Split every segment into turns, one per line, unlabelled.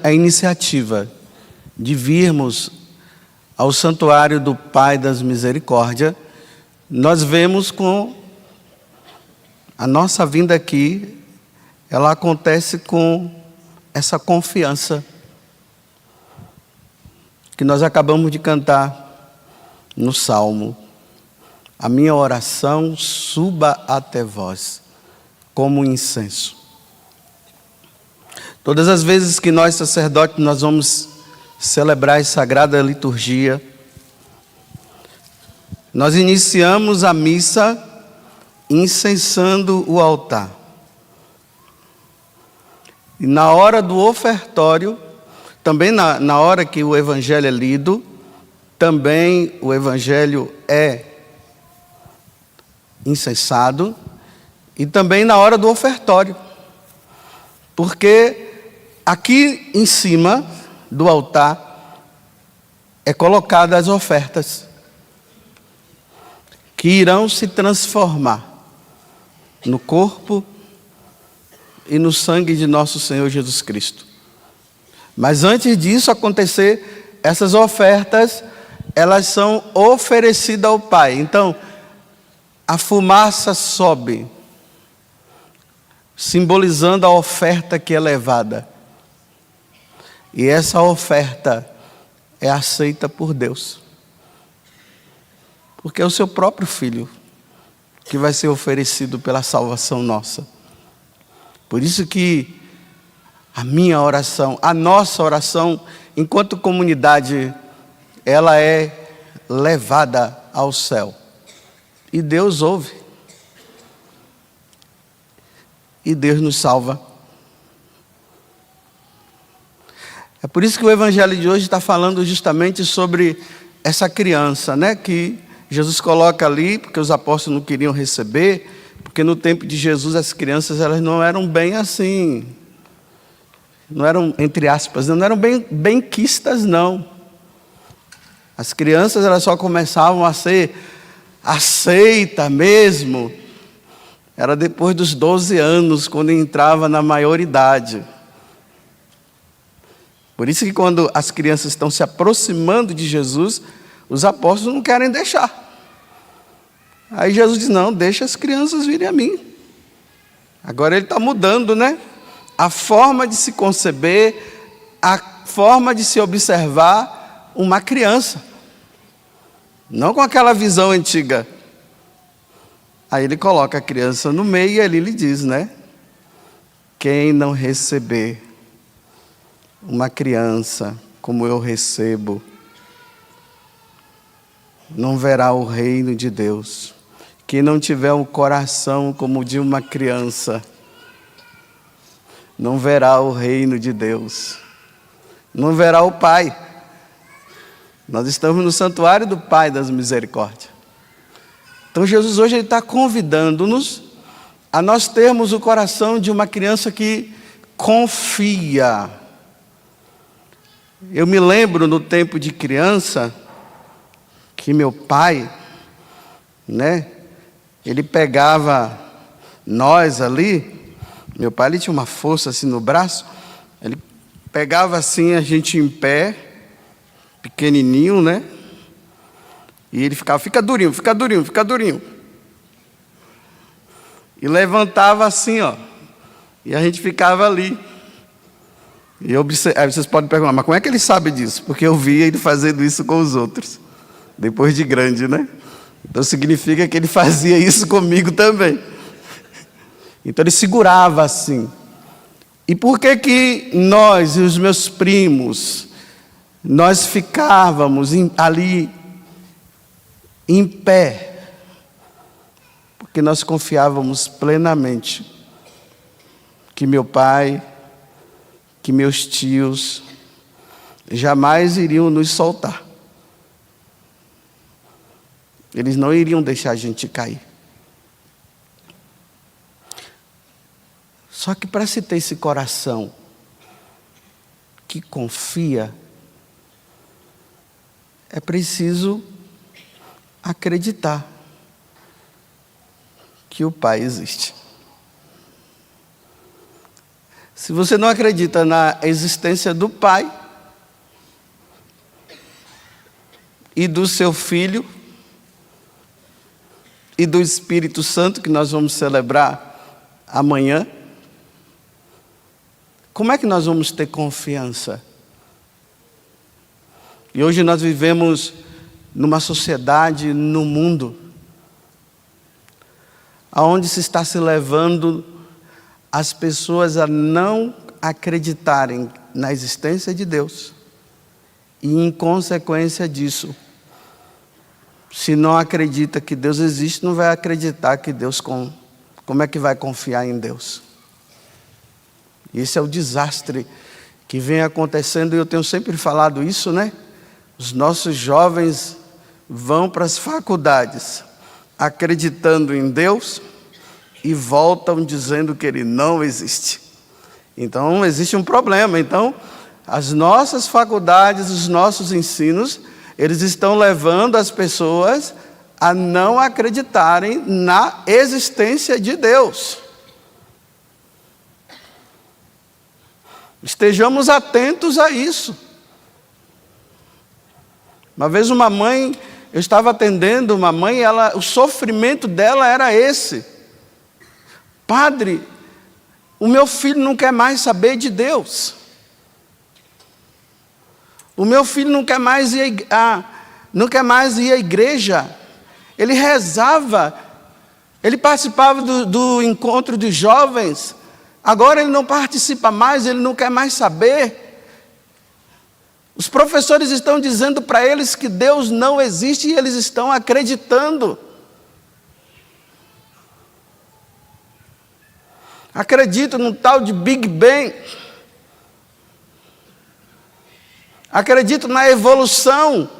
a iniciativa de virmos ao Santuário do Pai das Misericórdias, nós vemos com a nossa vinda aqui, ela acontece com essa confiança que nós acabamos de cantar no Salmo. A minha oração suba até vós, como incenso. Todas as vezes que nós, sacerdotes, nós vamos celebrar a Sagrada Liturgia, nós iniciamos a missa incensando o altar. E na hora do ofertório, também na hora que o Evangelho é lido, também o Evangelho é incensado, e também na hora do ofertório. Porque aqui em cima do altar é colocada as ofertas que irão se transformar no corpo e no sangue de nosso Senhor Jesus Cristo. Mas antes disso acontecer, essas ofertas, elas são oferecidas ao Pai. Então, a fumaça sobe, simbolizando a oferta que é levada. E essa oferta é aceita por Deus. Porque é o seu próprio Filho que vai ser oferecido pela salvação nossa. Por isso que a minha oração, a nossa oração, enquanto comunidade, ela é levada ao céu. E Deus ouve. E Deus nos salva. É por isso que o Evangelho de hoje está falando justamente sobre essa criança, né? Que Jesus coloca ali, porque os apóstolos não queriam receber, porque no tempo de Jesus as crianças elas não eram bem assim, não eram, entre aspas, não eram bem benquistas, não. As crianças elas só começavam a ser aceita mesmo, era depois dos 12 anos, quando entrava na maioridade. Por isso que quando as crianças estão se aproximando de Jesus, os apóstolos não querem deixar. Aí Jesus diz, não, deixa as crianças virem a mim. Agora ele está mudando, né? A forma de se conceber, a forma de se observar uma criança. Não com aquela visão antiga. Aí ele coloca a criança no meio e ali ele diz, né? Quem não receber uma criança como eu recebo, não verá o reino de Deus. Quem não tiver um coração como o de uma criança, não verá o reino de Deus. Não verá o Pai. Nós estamos no santuário do Pai das Misericórdias. Então Jesus hoje está convidando-nos a nós termos o coração de uma criança que confia. Eu me lembro no tempo de criança, que meu pai, né, ele pegava nós ali, meu pai ele tinha uma força assim no braço, ele pegava assim a gente em pé, pequenininho, né, e ele ficava, fica durinho, fica durinho, fica durinho. E levantava assim, ó, e a gente ficava ali. E aí vocês podem perguntar, mas como é que ele sabe disso? Porque eu via ele fazendo isso com os outros, depois de grande, né? Então significa que ele fazia isso comigo também. Então ele segurava assim. E por que nós e os meus primos, nós ficávamos ali em pé? Porque nós confiávamos plenamente que meu pai, que meus tios jamais iriam nos soltar. Eles não iriam deixar a gente cair. Só que para se ter esse coração que confia, é preciso acreditar que o Pai existe. Se você não acredita na existência do Pai e do seu Filho e do Espírito Santo, que nós vamos celebrar amanhã, como é que nós vamos ter confiança? E hoje nós vivemos numa sociedade, no mundo, onde se está se levando as pessoas a não acreditarem na existência de Deus. E em consequência disso, se não acredita que Deus existe, não vai acreditar que Deus... Como é que vai confiar em Deus? Esse é o desastre que vem acontecendo, e eu tenho sempre falado isso, né? Os nossos jovens vão para as faculdades acreditando em Deus e voltam dizendo que Ele não existe. Então, existe um problema. Então, as nossas faculdades, os nossos ensinos, eles estão levando as pessoas a não acreditarem na existência de Deus. Estejamos atentos a isso. Uma vez uma mãe, eu estava atendendo uma mãe, o sofrimento dela era esse. Padre, o meu filho não quer mais saber de Deus. O meu filho não quer mais ir à igreja. Ele rezava, ele participava do encontro de jovens. Agora ele não participa mais, ele não quer mais saber. Os professores estão dizendo para eles que Deus não existe e eles estão acreditando. Acredito no tal de Big Bang. Acredito na evolução,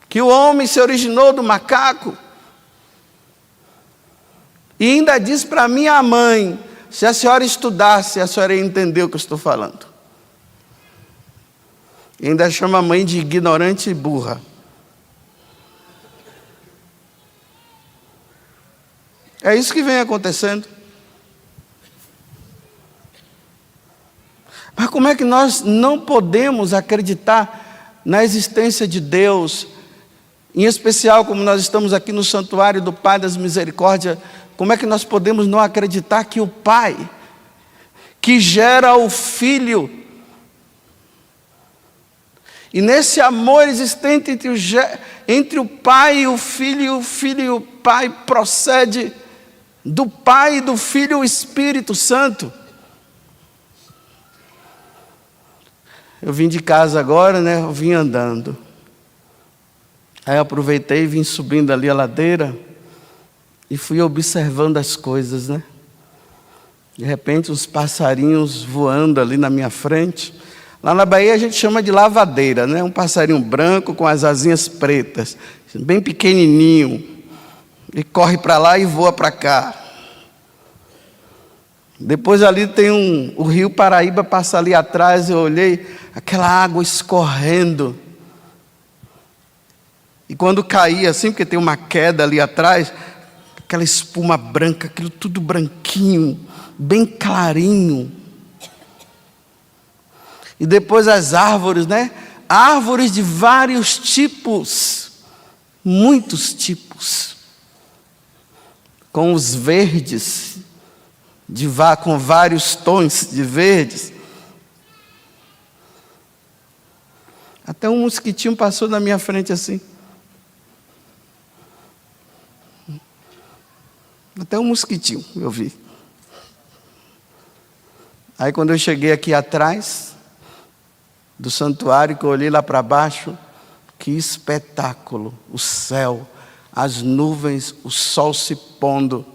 que o homem se originou do macaco. E ainda diz para minha mãe, se a senhora estudasse, a senhora ia entender o que eu estou falando. E ainda chama a mãe de ignorante e burra. É isso que vem acontecendo. Mas como é que nós não podemos acreditar na existência de Deus? Em especial, como nós estamos aqui no Santuário do Pai das Misericórdias, como é que nós podemos não acreditar que o Pai, que gera o Filho, e nesse amor existente entre o Pai e o Filho e o Pai procede do Pai e do Filho o Espírito Santo. Eu vim de casa agora, né? Eu vim andando. Aí eu aproveitei e vim subindo ali a ladeira e fui observando as coisas, né? De repente, uns passarinhos voando ali na minha frente. Lá na Bahia a gente chama de lavadeira, né? Um passarinho branco com as asinhas pretas, bem pequenininho. E corre para lá e voa para cá. Depois ali tem o rio Paraíba, passa ali atrás, eu olhei, aquela água escorrendo. E quando caía assim, porque tem uma queda ali atrás, aquela espuma branca, aquilo tudo branquinho, bem clarinho. E depois as árvores, né? Árvores de vários tipos, muitos tipos. Com os verdes, com vários tons de verdes. Até um mosquitinho passou na minha frente assim. Até um mosquitinho eu vi. Aí quando eu cheguei aqui atrás do santuário, que eu olhei lá para baixo, que espetáculo, o céu, as nuvens, o sol se pondo.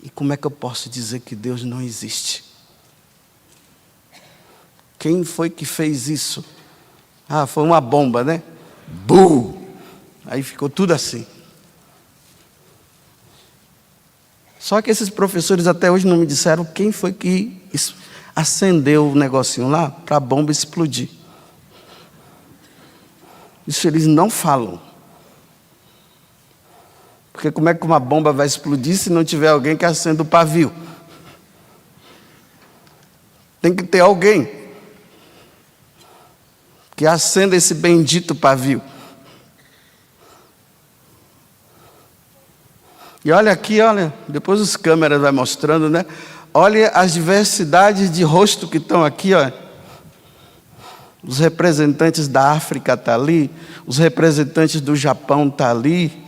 E como é que eu posso dizer que Deus não existe? Quem foi que fez isso? Ah, foi uma bomba, né? Bum! Aí ficou tudo assim. Só que esses professores até hoje não me disseram quem foi que acendeu o negocinho lá para a bomba explodir. Isso eles não falam. Porque como é que uma bomba vai explodir se não tiver alguém que acenda o pavio? Tem que ter alguém que acenda esse bendito pavio. E olha aqui, olha, depois os câmeras vai mostrando, né? Olha as diversidades de rosto que estão aqui, ó. Os representantes da África estão ali, os representantes do Japão estão ali,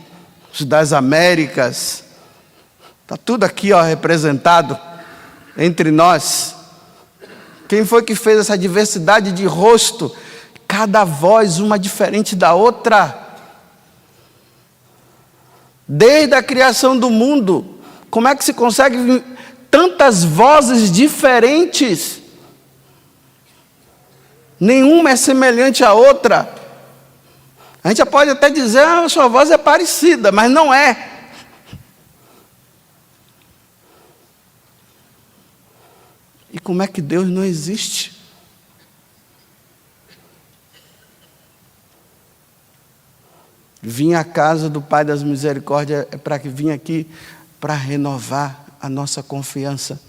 os das Américas. Está tudo aqui, ó, representado entre nós. Quem foi que fez essa diversidade de rosto? Cada voz, uma diferente da outra. Desde a criação do mundo, como é que se consegue tantas vozes diferentes? Nenhuma é semelhante à outra. A gente pode até dizer, a sua voz é parecida, mas não é. E como é que Deus não existe? Vim à casa do Pai das Misericórdias é para que vim aqui para renovar a nossa confiança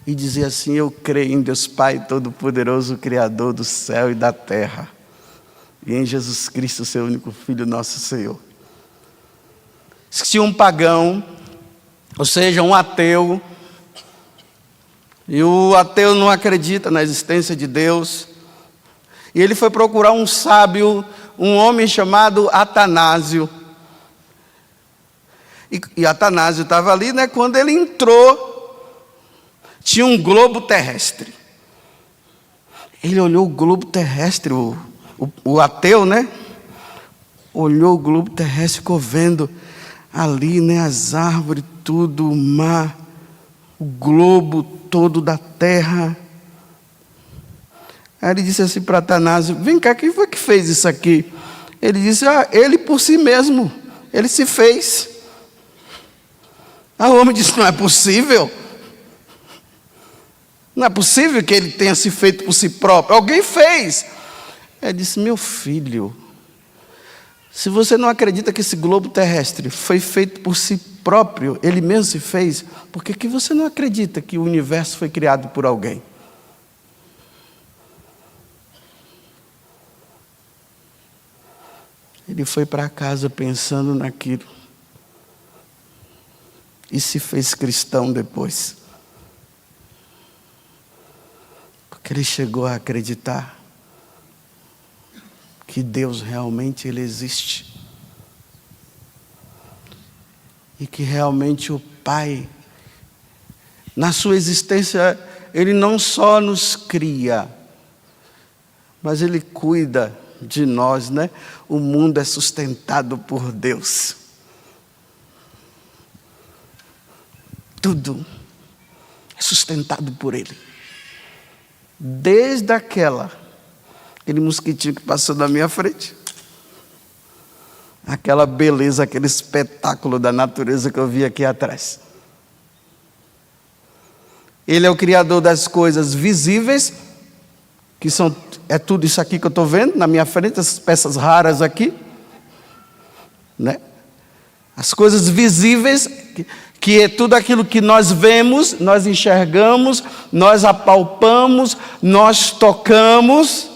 e dizer assim: eu creio em Deus Pai Todo-Poderoso, Criador do céu e da terra, e em Jesus Cristo, seu único Filho, nosso Senhor. Se um pagão, ou seja, um ateu, e o ateu não acredita na existência de Deus, e ele foi procurar um sábio, um homem chamado Atanásio. E Atanásio estava ali, né? Quando ele entrou, tinha um globo terrestre. Ele olhou o globo terrestre, o ateu, né? Olhou o globo terrestre, ficou vendo ali, né? As árvores, tudo, o mar, o globo todo da terra. Aí ele disse assim para Atanásio: vem cá, quem foi que fez isso aqui? Ele disse: ele por si mesmo, ele se fez. Aí o homem disse: não é possível. Não é possível que ele tenha se feito por si próprio. Alguém fez. Ele disse: meu filho, se você não acredita que esse globo terrestre foi feito por si próprio, ele mesmo se fez, por que você não acredita que o universo foi criado por alguém? Ele foi para casa pensando naquilo e se fez cristão depois, porque ele chegou a acreditar que Deus realmente ele existe e que realmente o Pai, na sua existência, ele não só nos cria, mas ele cuida de nós, né? O mundo é sustentado por Deus. Tudo é sustentado por Ele. Desde aquele mosquitinho que passou na minha frente, aquela beleza, aquele espetáculo da natureza que eu vi aqui atrás. Ele é o Criador das coisas visíveis, que é tudo isso aqui que eu estou vendo na minha frente, essas peças raras aqui, né? As coisas visíveis, que é tudo aquilo que nós vemos, nós enxergamos, nós apalpamos, nós tocamos,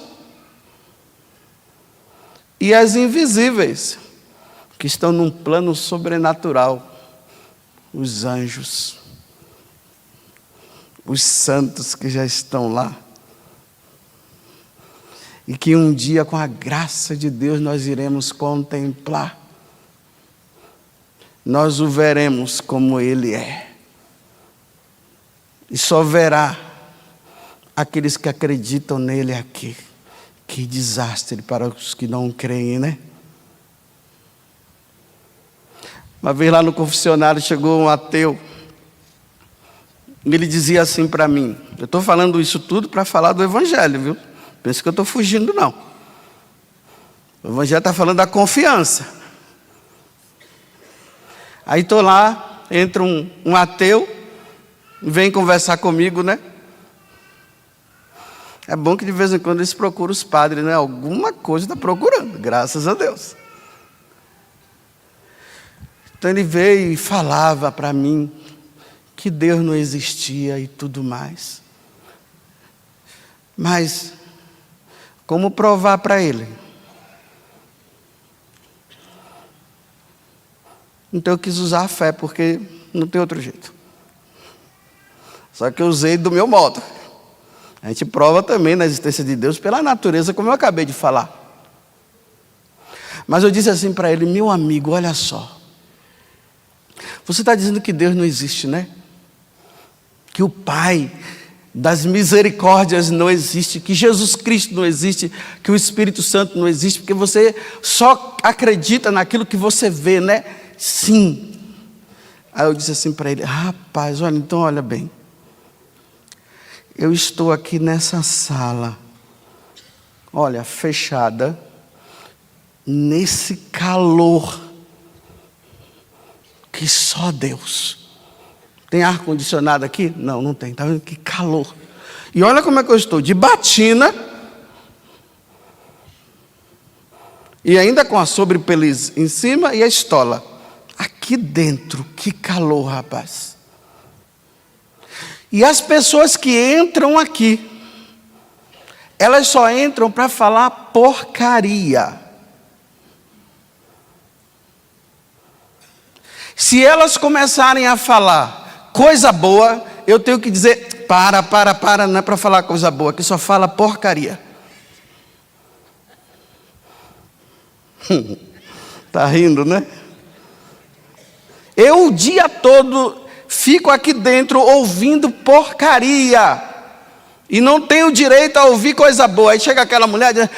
e as invisíveis, que estão num plano sobrenatural, os anjos, os santos que já estão lá, e que um dia, com a graça de Deus, nós iremos contemplar. Nós o veremos como Ele é. E só verá aqueles que acreditam nele aqui. Que desastre para os que não creem, né? Uma vez lá no confessionário chegou um ateu. E ele dizia assim para mim: eu estou falando isso tudo para falar do Evangelho, viu? Pensa que eu estou fugindo, não. O Evangelho está falando da confiança. Aí estou lá, entra um ateu, vem conversar comigo, né? É bom que de vez em quando eles procuram os padres, né? Alguma coisa está procurando, graças a Deus. Então ele veio e falava para mim que Deus não existia e tudo mais. Mas como provar para ele? Então eu quis usar a fé, porque não tem outro jeito. Só que eu usei do meu modo. A gente prova também na existência de Deus pela natureza, como eu acabei de falar. Mas eu disse assim para ele: meu amigo, olha só. Você está dizendo que Deus não existe, né? Que o Pai das misericórdias não existe, que Jesus Cristo não existe, que o Espírito Santo não existe, porque você só acredita naquilo que você vê, né? Sim. Aí eu disse assim para ele: rapaz, olha, então olha bem. Eu estou aqui nessa sala, olha, fechada, nesse calor que só Deus. Tem ar-condicionado aqui? Não, não tem. Está vendo que calor. E olha como é que eu estou, de batina, e ainda com a sobrepeliz em cima e a estola. Aqui dentro, que calor, rapaz. E as pessoas que entram aqui, elas só entram para falar porcaria. Se elas começarem a falar coisa boa, eu tenho que dizer: para, não é para falar coisa boa, que só fala porcaria. Está rindo, né? Eu o dia todo fico aqui dentro ouvindo porcaria. E não tenho direito a ouvir coisa boa. Aí chega aquela mulher e diz: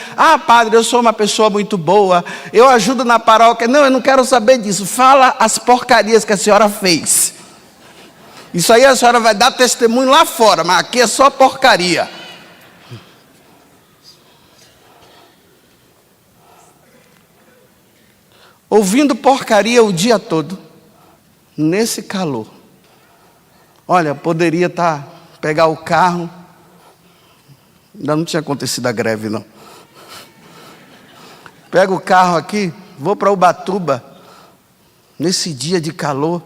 padre, eu sou uma pessoa muito boa, eu ajudo na paróquia. Não, eu não quero saber disso. Fala as porcarias que a senhora fez. Isso aí a senhora vai dar testemunho lá fora, mas aqui é só porcaria. Ouvindo porcaria o dia todo, nesse calor. Olha, poderia pegar o carro. Ainda não tinha acontecido a greve, não. Pego o carro aqui, vou para Ubatuba, nesse dia de calor,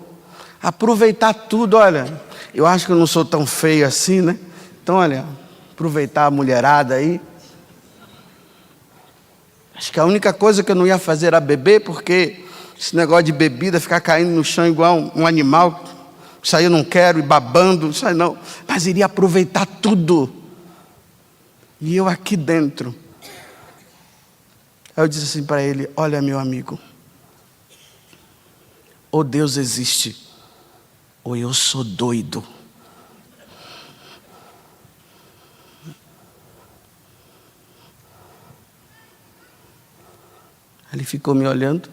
aproveitar tudo. Olha, eu acho que eu não sou tão feio assim, né? Então, olha, aproveitar a mulherada aí. Acho que a única coisa que eu não ia fazer era beber, porque esse negócio de bebida, ficar caindo no chão igual um animal, isso aí eu não quero, e babando, isso aí não. Mas iria aproveitar tudo. E eu aqui dentro. Aí eu disse assim para ele: olha, meu amigo, ou Deus existe, ou eu sou doido. Ele ficou me olhando.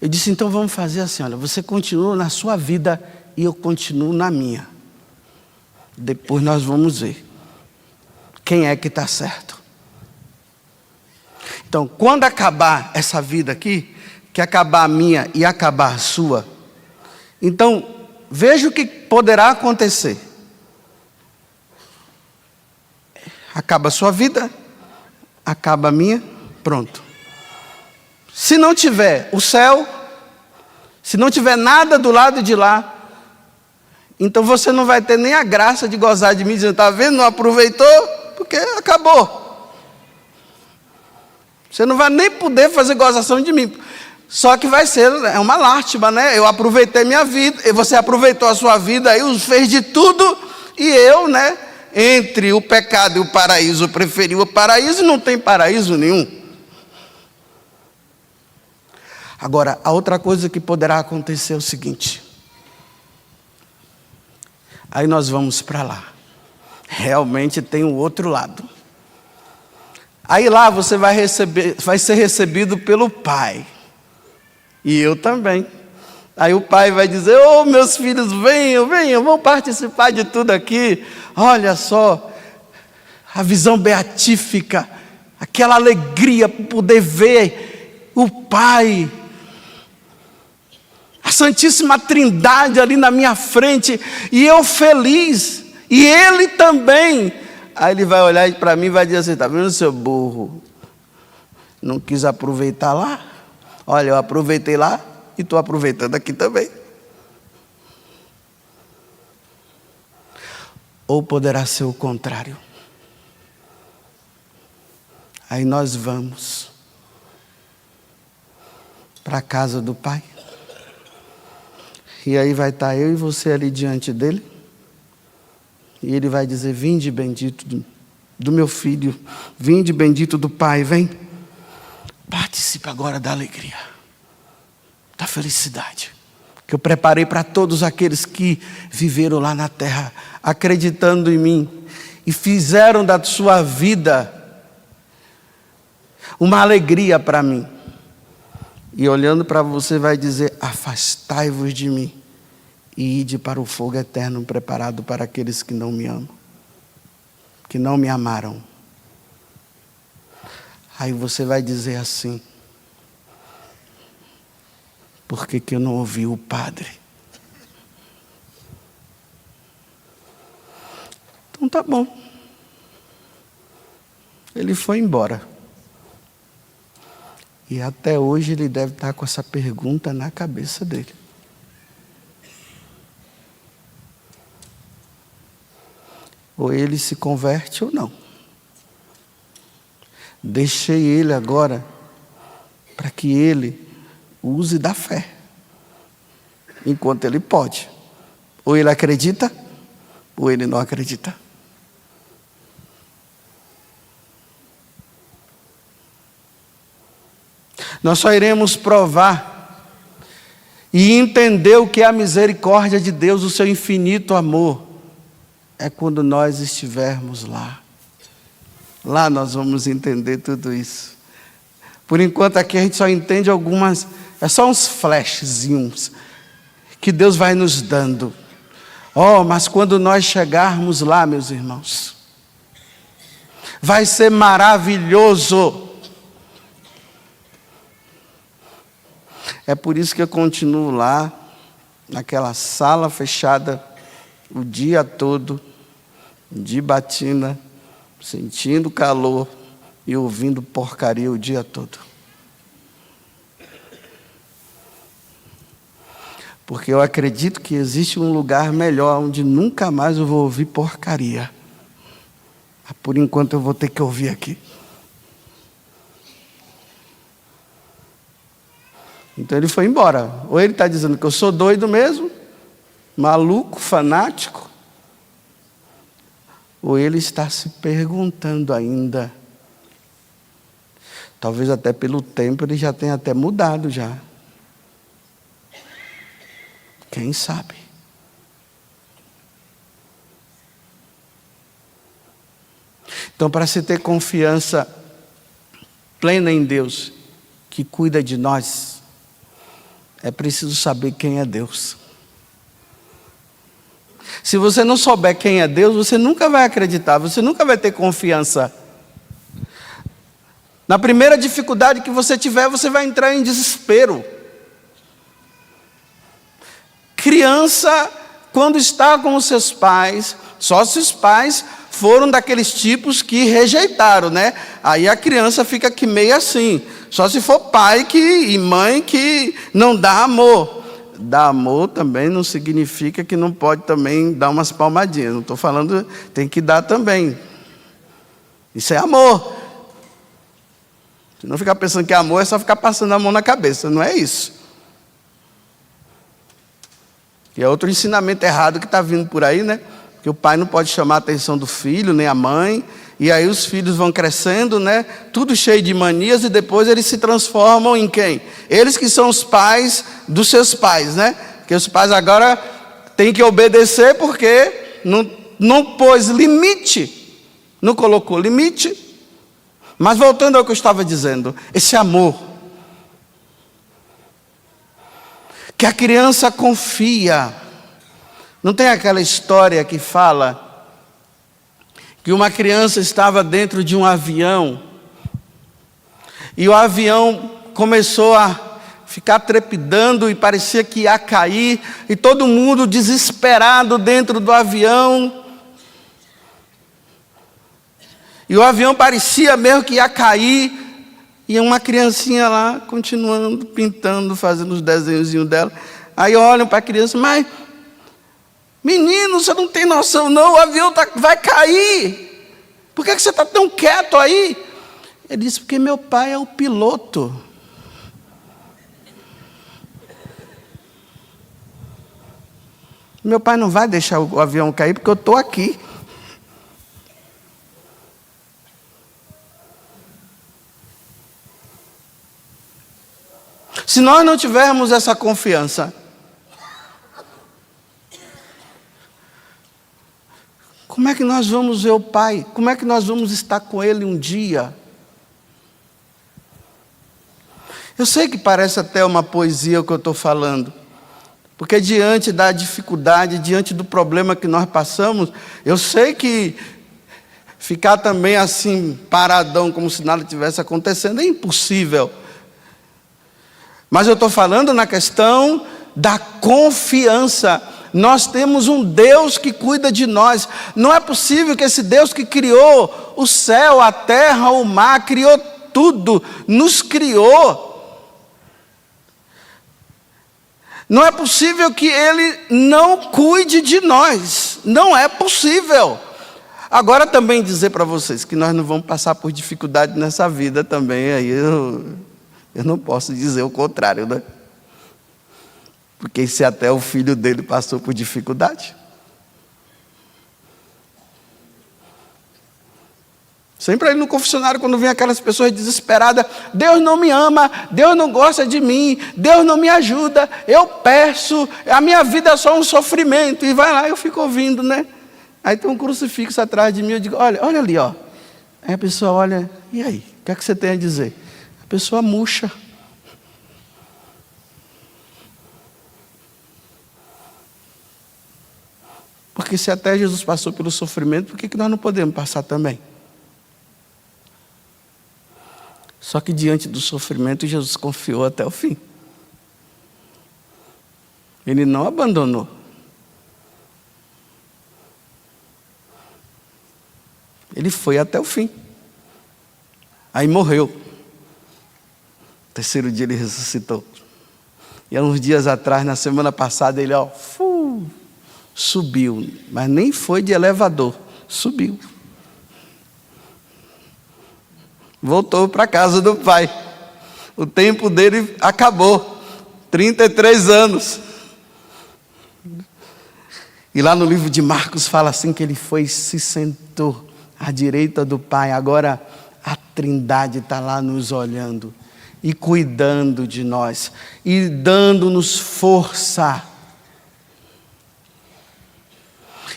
Eu disse: então vamos fazer assim, olha, você continua na sua vida e eu continuo na minha. Depois nós vamos ver quem é que está certo. Então, quando acabar essa vida aqui, que acabar a minha e acabar a sua, então, veja o que poderá acontecer. Acaba a sua vida, acaba a minha, pronto. Se não tiver o céu, se não tiver nada do lado de lá, então você não vai ter nem a graça de gozar de mim, dizendo: está vendo, não aproveitou? Porque acabou. Você não vai nem poder fazer gozação de mim. Só que vai ser uma lástima, né? Eu aproveitei minha vida, e você aproveitou a sua vida, aí fez de tudo, e eu, né? Entre o pecado e o paraíso, eu preferi o paraíso, e não tem paraíso nenhum. Agora, a outra coisa que poderá acontecer é o seguinte. Aí nós vamos para lá. Realmente tem o outro lado. Aí lá você vai ser recebido pelo Pai. E eu também. Aí o Pai vai dizer: ô meus filhos, venham, vão participar de tudo aqui. Olha só, a visão beatífica, aquela alegria por poder ver o Pai, a Santíssima Trindade ali na minha frente, e eu feliz, e Ele também. Aí Ele vai olhar para mim e vai dizer assim: está vendo, seu burro? Não quis aproveitar lá? Olha, eu aproveitei lá e estou aproveitando aqui também. Ou poderá ser o contrário. Aí nós vamos para a casa do Pai. E aí vai estar eu e você ali diante dele. E ele vai dizer: vinde bendito do meu filho, vinde bendito do Pai, vem. Participe agora da alegria, da felicidade que eu preparei para todos aqueles que viveram lá na terra, acreditando em mim, e fizeram da sua vida uma alegria para mim. E olhando para você vai dizer: afastai-vos de mim e ide para o fogo eterno preparado para aqueles que não me amam, que não me amaram. Aí você vai dizer assim: por que eu não ouvi o Padre? Então tá bom. Ele foi embora. E até hoje ele deve estar com essa pergunta na cabeça dele. Ou ele se converte ou não. Deixei ele agora para que ele use da fé, enquanto ele pode. Ou ele acredita, ou ele não acredita. Nós só iremos provar e entender o que é a misericórdia de Deus, o seu infinito amor, é quando nós estivermos lá. Lá nós vamos entender tudo isso. Por enquanto aqui a gente só entende algumas, é só uns flashzinhos que Deus vai nos dando. Oh, mas quando nós chegarmos lá, meus irmãos, vai ser maravilhoso. É por isso que eu continuo lá, naquela sala fechada, o dia todo, de batina, sentindo calor e ouvindo porcaria o dia todo. Porque eu acredito que existe um lugar melhor, onde nunca mais eu vou ouvir porcaria. Por enquanto eu vou ter que ouvir aqui. Então ele foi embora. Ou ele está dizendo que eu sou doido mesmo, maluco, fanático, ou ele está se perguntando ainda. Talvez até pelo tempo ele já tenha até mudado já. Quem sabe? Então, para se ter confiança plena em Deus, que cuida de nós, é preciso saber quem é Deus. Se você não souber quem é Deus, você nunca vai acreditar, você nunca vai ter confiança. Na primeira dificuldade que você tiver, você vai entrar em desespero. Criança, quando está com os seus pais, só se os pais foram daqueles tipos que rejeitaram, né? Aí a criança fica que meio assim. Só se for pai e mãe que não dá amor. Dar amor também não significa que não pode também dar umas palmadinhas. Não estou falando, tem que dar também. Isso é amor. Se não ficar pensando que amor é só ficar passando a mão na cabeça. Não é isso. E é outro ensinamento errado que está vindo por aí, né? Que o pai não pode chamar a atenção do filho, nem a mãe. E aí os filhos vão crescendo, né? Tudo cheio de manias, e depois eles se transformam em quem? Eles que são os pais dos seus pais, né? Porque os pais agora têm que obedecer porque não pôs limite, não colocou limite. Mas voltando ao que eu estava dizendo, esse amor, que a criança confia. Não tem aquela história que fala que uma criança estava dentro de um avião e o avião começou a ficar trepidando e parecia que ia cair, e todo mundo desesperado dentro do avião, e o avião parecia mesmo que ia cair, e uma criancinha lá continuando, pintando, fazendo os desenhozinhos dela. Aí olham para a criança: mas menino, você não tem noção não, o avião vai cair, por que você está tão quieto aí? Ele disse, porque meu pai é o piloto. Meu pai não vai deixar o avião cair porque eu estou aqui. Se nós não tivermos essa confiança, como é que nós vamos ver o Pai? Como é que nós vamos estar com Ele um dia? Eu sei que parece até uma poesia o que eu estou falando, porque diante da dificuldade, diante do problema que nós passamos, eu sei que ficar também assim, paradão, como se nada tivesse acontecendo, é impossível. Mas eu estou falando na questão da confiança. Nós temos um Deus que cuida de nós. Não é possível que esse Deus que criou o céu, a terra, o mar, criou tudo, nos criou. Não é possível que Ele não cuide de nós. Não é possível. Agora também dizer para vocês que nós não vamos passar por dificuldade nessa vida também, aí eu não posso dizer o contrário, né? Porque se até o filho dele passou por dificuldade. Sempre ali no confessionário, quando vem aquelas pessoas desesperadas, Deus não me ama, Deus não gosta de mim, Deus não me ajuda, eu peço, a minha vida é só um sofrimento. E vai lá, eu fico ouvindo, né? Aí tem um crucifixo atrás de mim, eu digo, olha ali, ó. Aí a pessoa olha, e aí? O que é que você tem a dizer? A pessoa murcha. Porque se até Jesus passou pelo sofrimento, por que nós não podemos passar também? Só que diante do sofrimento, Jesus confiou até o fim. Ele não abandonou. Ele foi até o fim. Aí morreu. Terceiro dia ele ressuscitou. E há uns dias atrás, na semana passada, ele subiu. Mas nem foi de elevador. Subiu. Voltou para a casa do Pai. O tempo dele acabou. 33 anos. E lá no livro de Marcos fala assim que ele foi e se sentou à direita do Pai. Agora a Trindade está lá nos olhando e cuidando de nós e dando-nos força.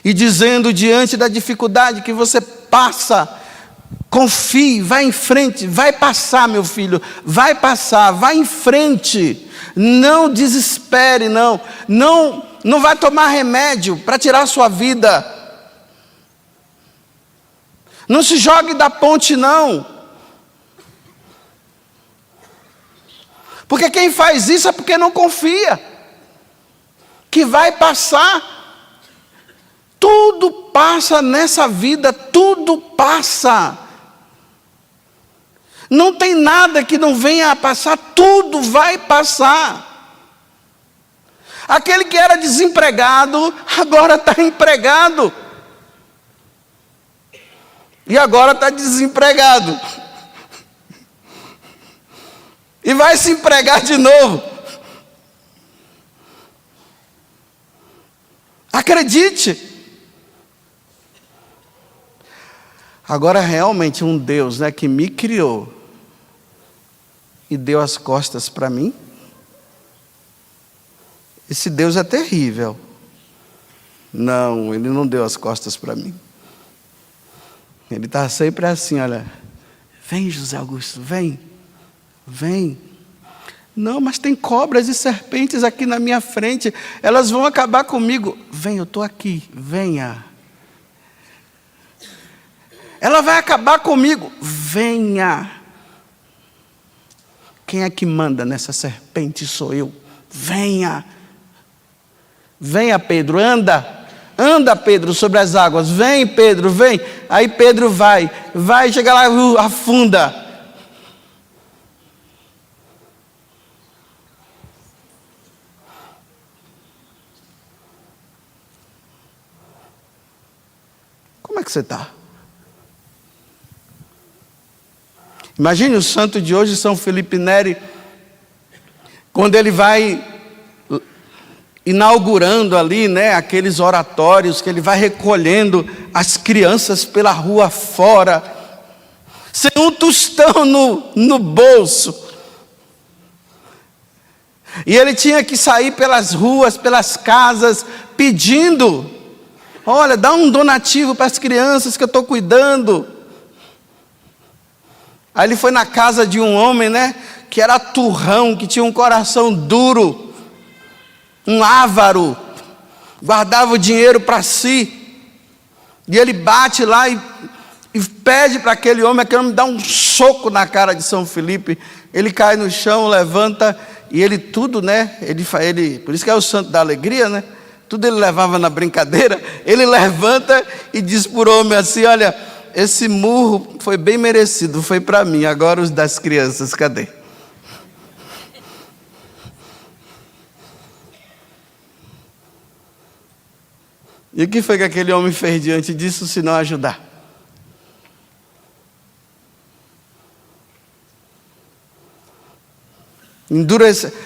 E dizendo diante da dificuldade que você passa, confie, vai em frente, vai passar, meu filho, vai passar, vai em frente. Não desespere, não vai tomar remédio para tirar a sua vida. Não se jogue da ponte, não. Porque quem faz isso é porque não confia que vai passar. Tudo passa nessa vida, tudo passa. Não tem nada que não venha a passar, tudo vai passar. Aquele que era desempregado, agora está empregado. E agora está desempregado. E vai se empregar de novo. Acredite. Agora realmente um Deus, né, que me criou e deu as costas para mim. Esse Deus é terrível. Não, Ele não deu as costas para mim. Ele está sempre assim, olha. Vem, José Augusto, vem. Vem. Não, mas tem cobras e serpentes aqui na minha frente. Elas vão acabar comigo. Vem, eu estou aqui. Venha. Ela vai acabar comigo. Venha. Quem é que manda nessa serpente? Sou eu. Venha. Venha, Pedro, anda. Anda, Pedro, sobre as águas. Vem, Pedro, vem. Aí Pedro vai, chega lá, afunda. Como é que você está? Imagine o santo de hoje, São Felipe Neri, quando ele vai inaugurando ali, né, aqueles oratórios, que ele vai recolhendo as crianças pela rua fora, sem um tostão no bolso. E ele tinha que sair pelas ruas, pelas casas, pedindo: olha, dá um donativo para as crianças que eu estou cuidando. Aí ele foi na casa de um homem, né, que era turrão, que tinha um coração duro, um avaro, guardava o dinheiro para si. E ele bate lá e pede para aquele homem dá um soco na cara de São Felipe. Ele cai no chão, levanta, e ele tudo, né, por isso que é o santo da alegria, né, tudo ele levava na brincadeira. Ele levanta e diz por homem assim: olha, esse murro foi bem merecido, foi para mim, agora os das crianças, cadê? E o que foi que aquele homem fez diante disso, se não ajudar?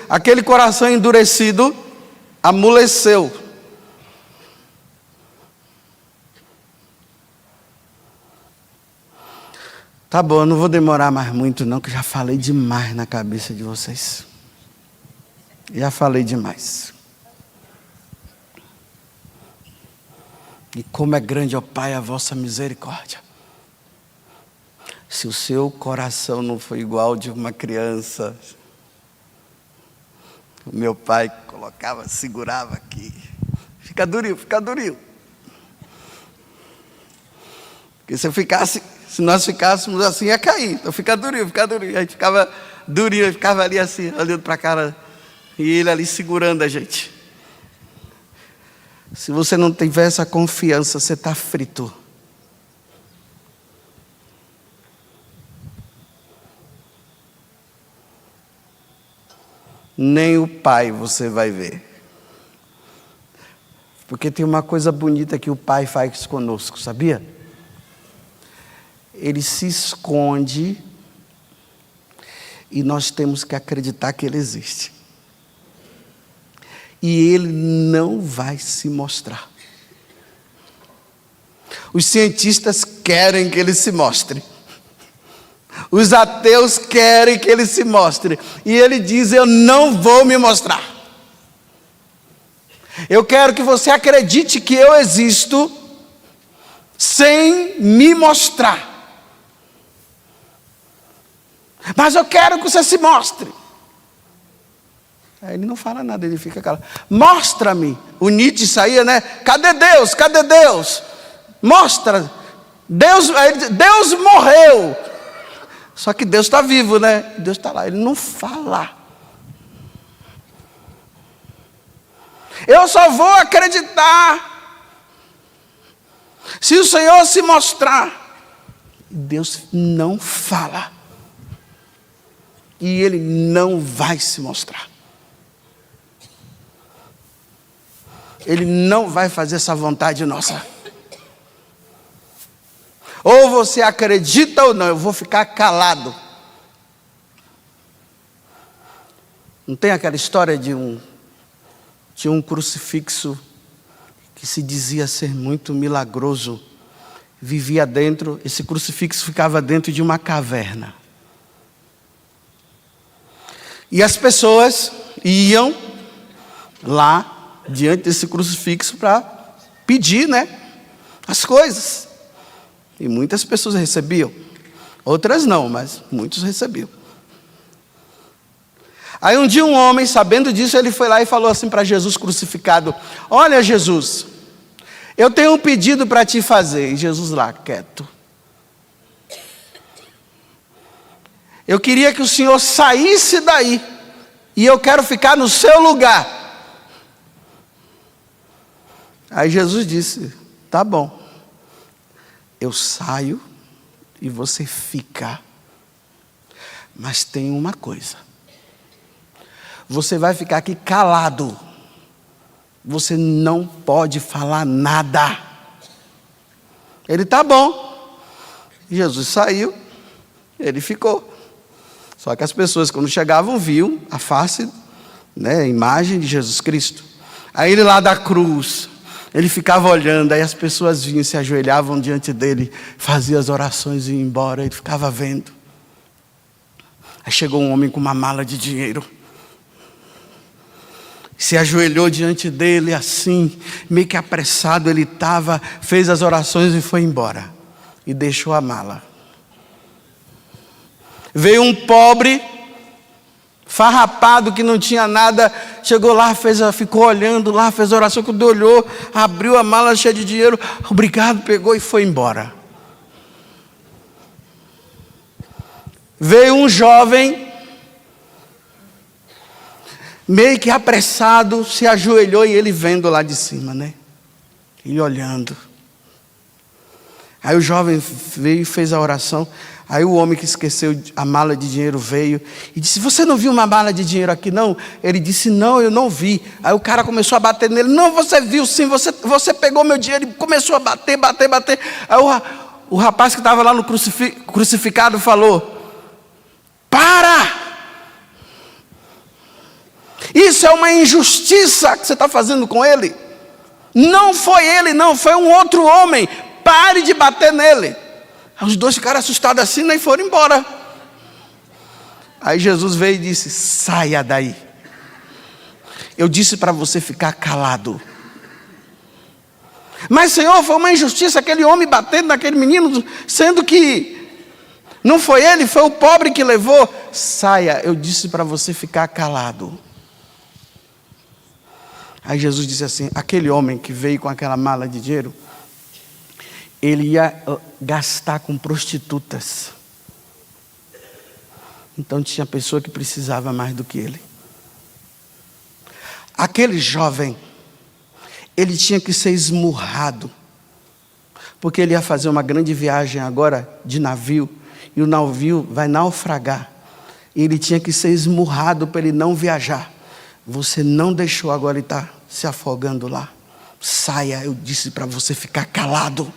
Aquele coração endurecido amoleceu. Tá bom, eu não vou demorar mais muito não, que eu já falei demais na cabeça de vocês. Já falei demais. E como é grande, ó Pai, a vossa misericórdia. Se o seu coração não foi igual de uma criança, o meu pai colocava, segurava aqui. Fica durinho, fica durinho. Porque se nós ficássemos assim, ia cair. Então fica durinho, fica durinho. A gente ficava durinho, ficava ali assim, olhando para a cara. E ele ali segurando a gente. Se você não tiver essa confiança, você está frito. Nem o Pai você vai ver. Porque tem uma coisa bonita que o Pai faz conosco, sabia? Ele se esconde e nós temos que acreditar que Ele existe. E Ele não vai se mostrar. Os cientistas querem que Ele se mostre. Os ateus querem que Ele se mostre. E Ele diz: eu não vou me mostrar. Eu quero que você acredite que eu existo sem me mostrar. Mas eu quero que você se mostre. Aí ele não fala nada, ele fica calado. Mostra-me. O Nietzsche saía, né? Cadê Deus? Cadê Deus? Mostra. Deus morreu. Só que Deus está vivo, né? Deus está lá, Ele não fala. Eu só vou acreditar se o Senhor se mostrar. Deus não fala. E Ele não vai se mostrar. Ele não vai fazer essa vontade nossa. Ou você acredita ou não, eu vou ficar calado. Não tem aquela história de um crucifixo que se dizia ser muito milagroso. Vivia dentro, esse crucifixo ficava dentro de uma caverna. E as pessoas iam lá, diante desse crucifixo, para pedir, né, as coisas. E muitas pessoas recebiam. Outras não, mas muitos recebiam. Aí um dia um homem, sabendo disso, ele foi lá e falou assim para Jesus crucificado: olha, Jesus, eu tenho um pedido para te fazer. E Jesus lá, quieto. Eu queria que o Senhor saísse daí, e eu quero ficar no seu lugar. Aí Jesus disse: tá bom, eu saio e você fica. Mas tem uma coisa. Você vai ficar aqui calado. Você não pode falar nada. Ele: tá bom. Jesus saiu Ele ficou. Só que as pessoas, quando chegavam, viam a face, né, a imagem de Jesus Cristo. Aí ele lá da cruz, ele ficava olhando, aí as pessoas vinham, se ajoelhavam diante dele, faziam as orações e iam embora, ele ficava vendo. Aí chegou um homem com uma mala de dinheiro, se ajoelhou diante dele assim, meio que apressado ele estava, fez as orações e foi embora, e deixou a mala. Veio um pobre, farrapado, que não tinha nada, chegou lá, ficou olhando lá, fez oração, quando olhou, abriu a mala cheia de dinheiro, obrigado, pegou e foi embora. Veio um jovem, meio que apressado, se ajoelhou e ele vendo lá de cima, né? E olhando. Aí o jovem veio e fez a oração. Aí o homem que esqueceu a mala de dinheiro veio e disse: você não viu uma mala de dinheiro aqui não? Ele disse: não, eu não vi. Aí o cara começou a bater nele: não, você viu sim, você pegou meu dinheiro. E começou a bater. Aí o rapaz que estava lá no crucificado falou: para! Isso é uma injustiça que você está fazendo com ele. Não foi ele não, foi um outro homem. Pare de bater nele. Os dois ficaram assustados assim, nem foram embora. Aí Jesus veio e disse: saia daí. Eu disse para você ficar calado. Mas Senhor, foi uma injustiça aquele homem batendo naquele menino, sendo que não foi ele, foi o pobre que levou. Saia, eu disse para você ficar calado. Aí Jesus disse assim: aquele homem que veio com aquela mala de dinheiro, ele ia gastar com prostitutas. Então tinha pessoa que precisava mais do que ele. Aquele jovem, ele tinha que ser esmurrado, porque ele ia fazer uma grande viagem agora de navio, e o navio vai naufragar. E ele tinha que ser esmurrado para ele não viajar. Você não deixou, agora ele está se afogando lá. Saia, eu disse para você ficar calado.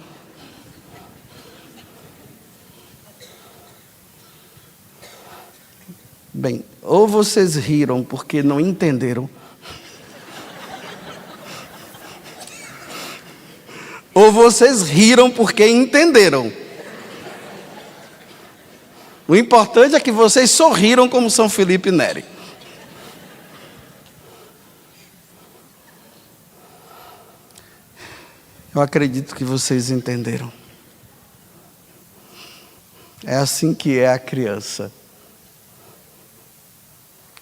Bem, ou vocês riram porque não entenderam, ou vocês riram porque entenderam. O importante é que vocês sorriram como São Felipe Neri. Eu acredito que vocês entenderam. É assim que é a criança.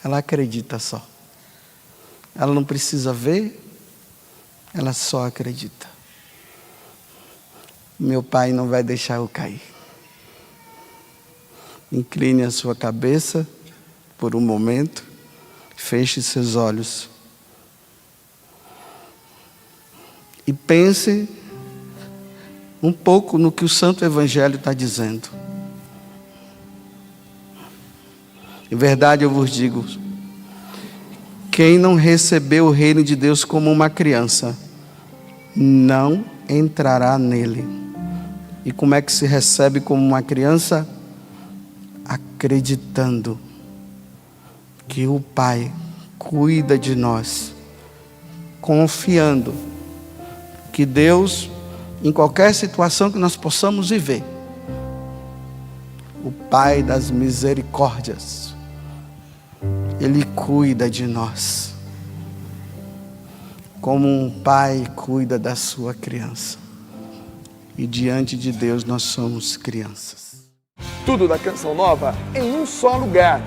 Ela acredita só. Ela não precisa ver, ela só acredita. Meu pai não vai deixar eu cair. Incline a sua cabeça por um momento, feche seus olhos e pense um pouco no que o Santo Evangelho está dizendo. Em verdade eu vos digo, quem não recebeu o reino de Deus como uma criança, não entrará nele. E como é que se recebe como uma criança? Acreditando que o Pai cuida de nós, confiando que Deus, em qualquer situação que nós possamos viver, o Pai das misericórdias, Ele cuida de nós, como um pai cuida da sua criança. E diante de Deus nós somos crianças.
Tudo da Canção Nova em um só lugar.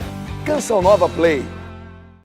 Canção Nova Play.